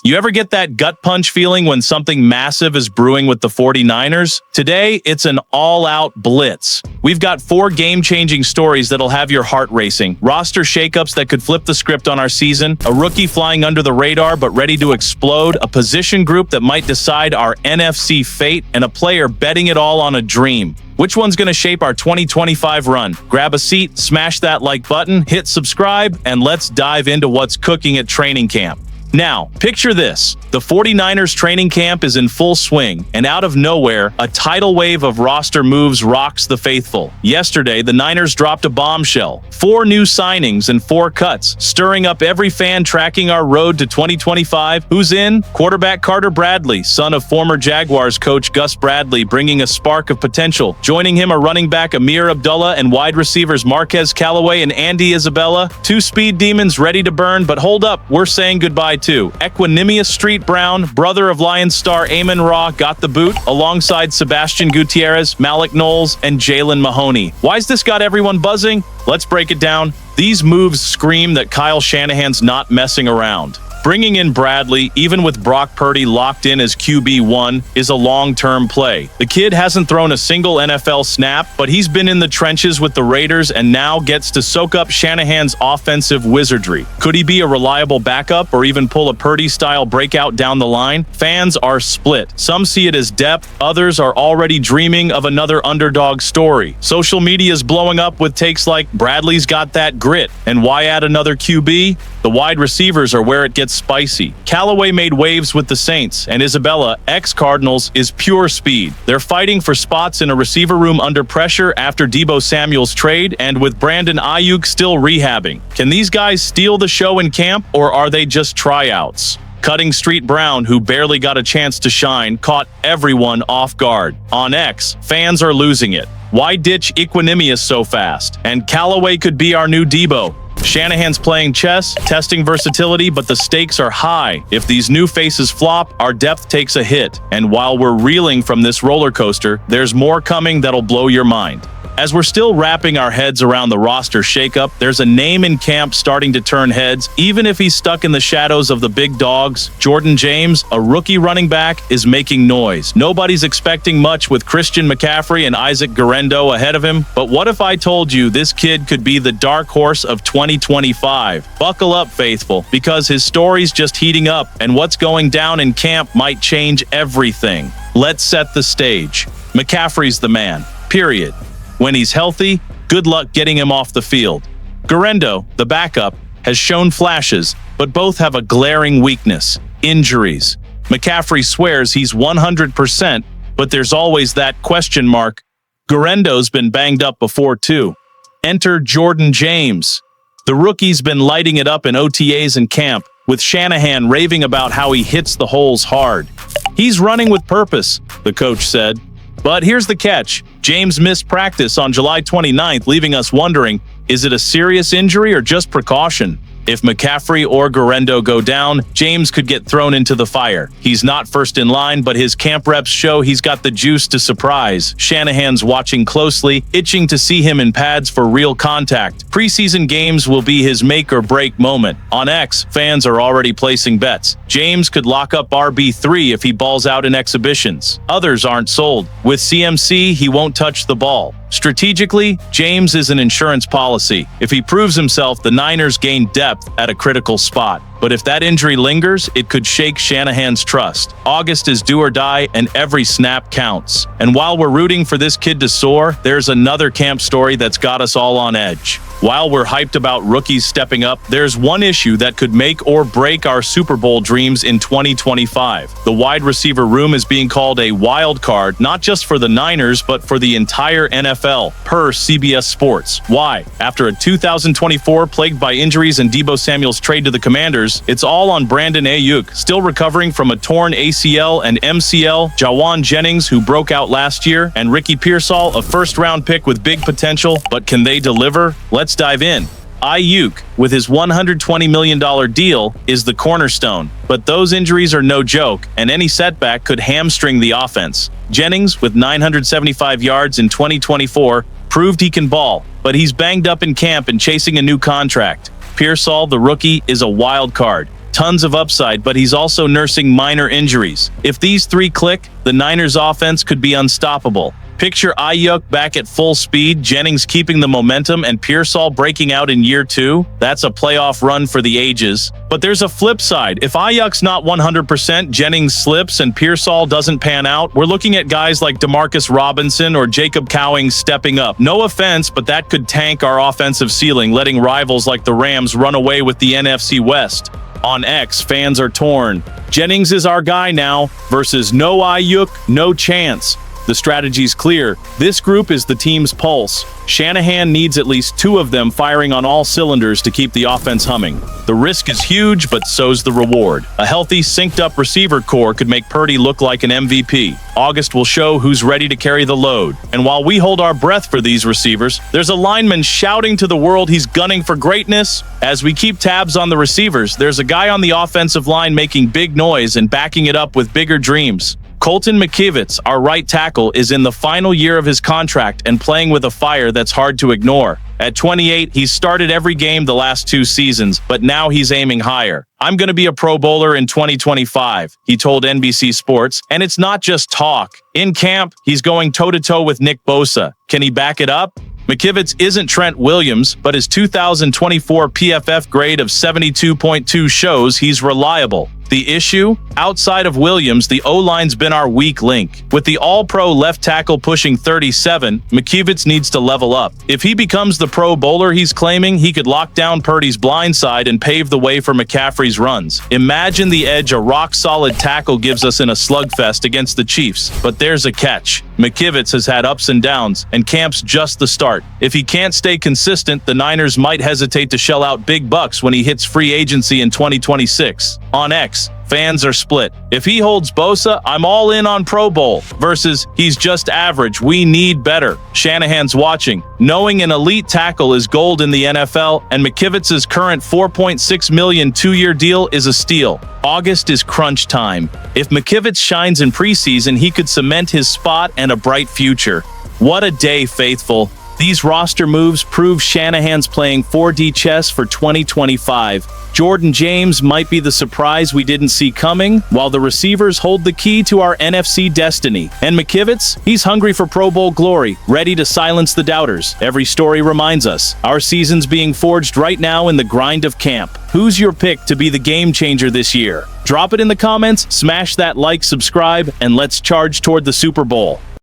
You ever get that gut punch feeling when something massive is brewing with the 49ers? Today, it's an all-out blitz. We've got 4 game-changing stories that'll have your heart racing, roster shakeups that could flip the script on our season, a rookie flying under the radar but ready to explode, a position group that might decide our NFC fate, and a player betting it all on a dream. Which one's going to shape our 2025 run? Grab a seat, smash that like button, hit subscribe, and let's dive into what's cooking at training camp. Now, picture this. The 49ers training camp is in full swing, and out of nowhere, a tidal wave of roster moves rocks the faithful. Yesterday, the Niners dropped a bombshell. 4 new signings and 4 cuts, stirring up every fan tracking our road to 2025. Who's in? Quarterback Carter Bradley, son of former Jaguars coach Gus Bradley, bringing a spark of potential. Joining him are running back Amir Abdullah and wide receivers Marquez Callaway and Andy Isabella. 2 speed demons ready to burn, but hold up, we're saying goodbye too. Equanimous Street Brown, brother of Lions star Amon Ra, got the boot, alongside Sebastian Gutierrez, Malik Knowles, and Jalen Mahoney. Why's this got everyone buzzing? Let's break it down. These moves scream that Kyle Shanahan's not messing around. Bringing in Bradley, even with Brock Purdy locked in as QB1, is a long-term play. The kid hasn't thrown a single NFL snap, but he's been in the trenches with the Raiders and now gets to soak up Shanahan's offensive wizardry. Could he be a reliable backup or even pull a Purdy-style breakout down the line? Fans are split. Some see it as depth, others are already dreaming of another underdog story. Social media is blowing up with takes like, Bradley's got that grit, and why add another QB? The wide receivers are where it gets spicy. Callaway made waves with the Saints, and Isabella, ex-Cardinals, is pure speed. They're fighting for spots in a receiver room under pressure after Deebo Samuel's trade, and with Brandon Iayuk still rehabbing. Can these guys steal the show in camp, or are they just tryouts? Cutting Street Brown, who barely got a chance to shine, caught everyone off guard. On X, fans are losing it. Why ditch Equanimous so fast? And Callaway could be our new Deebo. Shanahan's playing chess, testing versatility, but the stakes are high. If these new faces flop, our depth takes a hit. And while we're reeling from this roller coaster, there's more coming that'll blow your mind. As we're still wrapping our heads around the roster shakeup, there's a name in camp starting to turn heads, even if he's stuck in the shadows of the big dogs. Jordan James, a rookie running back, is making noise. Nobody's expecting much with Christian McCaffrey and Isaac Guerendo ahead of him, but what if I told you this kid could be the dark horse of 2025? Buckle up, faithful, because his story's just heating up, and what's going down in camp might change everything. Let's set the stage. McCaffrey's the man, period. When he's healthy, good luck getting him off the field. Guerendo, the backup, has shown flashes, but both have a glaring weakness: injuries. McCaffrey swears he's 100%, but there's always that question mark. Guerendo's been banged up before too. Enter Jordan James. The rookie's been lighting it up in OTAs and camp, with Shanahan raving about how he hits the holes hard. He's running with purpose, the coach said. But here's the catch. James missed practice on July 29th, leaving us wondering, is it a serious injury or just precaution? If McCaffrey or Guerendo go down, James could get thrown into the fire. He's not first in line, but his camp reps show he's got the juice to surprise. Shanahan's watching closely, itching to see him in pads for real contact. Preseason games will be his make-or-break moment. On X, fans are already placing bets. James could lock up RB3 if he balls out in exhibitions. Others aren't sold. With CMC, he won't touch the ball. Strategically, James is an insurance policy. If he proves himself, the Niners gain depth at a critical spot. But if that injury lingers, it could shake Shanahan's trust. August is do or die, and every snap counts. And while we're rooting for this kid to soar, there's another camp story that's got us all on edge. While we're hyped about rookies stepping up, there's one issue that could make or break our Super Bowl dreams in 2025. The wide receiver room is being called a wild card, not just for the Niners, but for the entire NFL, per CBS Sports. Why? After a 2024 plagued by injuries and Deebo Samuel's trade to the Commanders, it's all on Brandon Iayuk, still recovering from a torn ACL and MCL, Jawan Jennings, who broke out last year, and Ricky Pearsall, a first-round pick with big potential. But can they deliver? Let's dive in. Iayuk, with his $120 million deal, is the cornerstone. But those injuries are no joke, and any setback could hamstring the offense. Jennings, with 975 yards in 2024, proved he can ball, but he's banged up in camp and chasing a new contract. Pearsall, the rookie, is a wild card. tons of upside, but he's also nursing minor injuries. If these three click, the Niners' offense could be unstoppable. Picture Iayuk back at full speed, Jennings keeping the momentum, and Pearsall breaking out in year 2. That's a playoff run for the ages. But there's a flip side. If Iayuk's not 100%, Jennings slips, and Pearsall doesn't pan out, we're looking at guys like Demarcus Robinson or Jacob Cowing stepping up. No offense, but that could tank our offensive ceiling, letting rivals like the Rams run away with the NFC West. On X, fans are torn. Jennings is our guy now, versus no Iayuk, no chance. The strategy's clear. This group is the team's pulse. Shanahan needs at least 2 of them firing on all cylinders to keep the offense humming. The risk is huge, but so's the reward. A healthy, synced-up receiver core could make Purdy look like an MVP. August will show who's ready to carry the load. And while we hold our breath for these receivers, there's a lineman shouting to the world he's gunning for greatness. As we keep tabs on the receivers, there's a guy on the offensive line making big noise and backing it up with bigger dreams. Colton McKivitz, our right tackle, is in the final year of his contract and playing with a fire that's hard to ignore. At 28, he's started every game the last 2 seasons, but now he's aiming higher. "I'm going to be a Pro Bowler in 2025, he told NBC Sports, and it's not just talk. In camp, he's going toe-to-toe with Nick Bosa. Can he back it up? McKivitz isn't Trent Williams, but his 2024 PFF grade of 72.2 shows he's reliable. The issue? Outside of Williams, the O-line's been our weak link. With the all-pro left tackle pushing 37, McKivitz needs to level up. If he becomes the Pro Bowler he's claiming, he could lock down Purdy's blind side and pave the way for McCaffrey's runs. Imagine the edge a rock-solid tackle gives us in a slugfest against the Chiefs. But there's a catch. McKivitz has had ups and downs, and camp's just the start. If he can't stay consistent, the Niners might hesitate to shell out big bucks when he hits free agency in 2026. On X, fans are split. If he holds Bosa, I'm all in on Pro Bowl, versus he's just average, we need better. Shanahan's watching, knowing an elite tackle is gold in the NFL, and McKivitz's current $4.6 million 2-year deal is a steal. August is crunch time. If McKivitz shines in preseason, he could cement his spot and a bright future. What a day, faithful. These roster moves prove Shanahan's playing 4D chess for 2025. Jordan James might be the surprise we didn't see coming, while the receivers hold the key to our NFC destiny. And McKivitz, he's hungry for Pro Bowl glory, ready to silence the doubters. Every story reminds us, our season's being forged right now in the grind of camp. Who's your pick to be the game changer this year? Drop it in the comments, smash that like, subscribe, and let's charge toward the Super Bowl.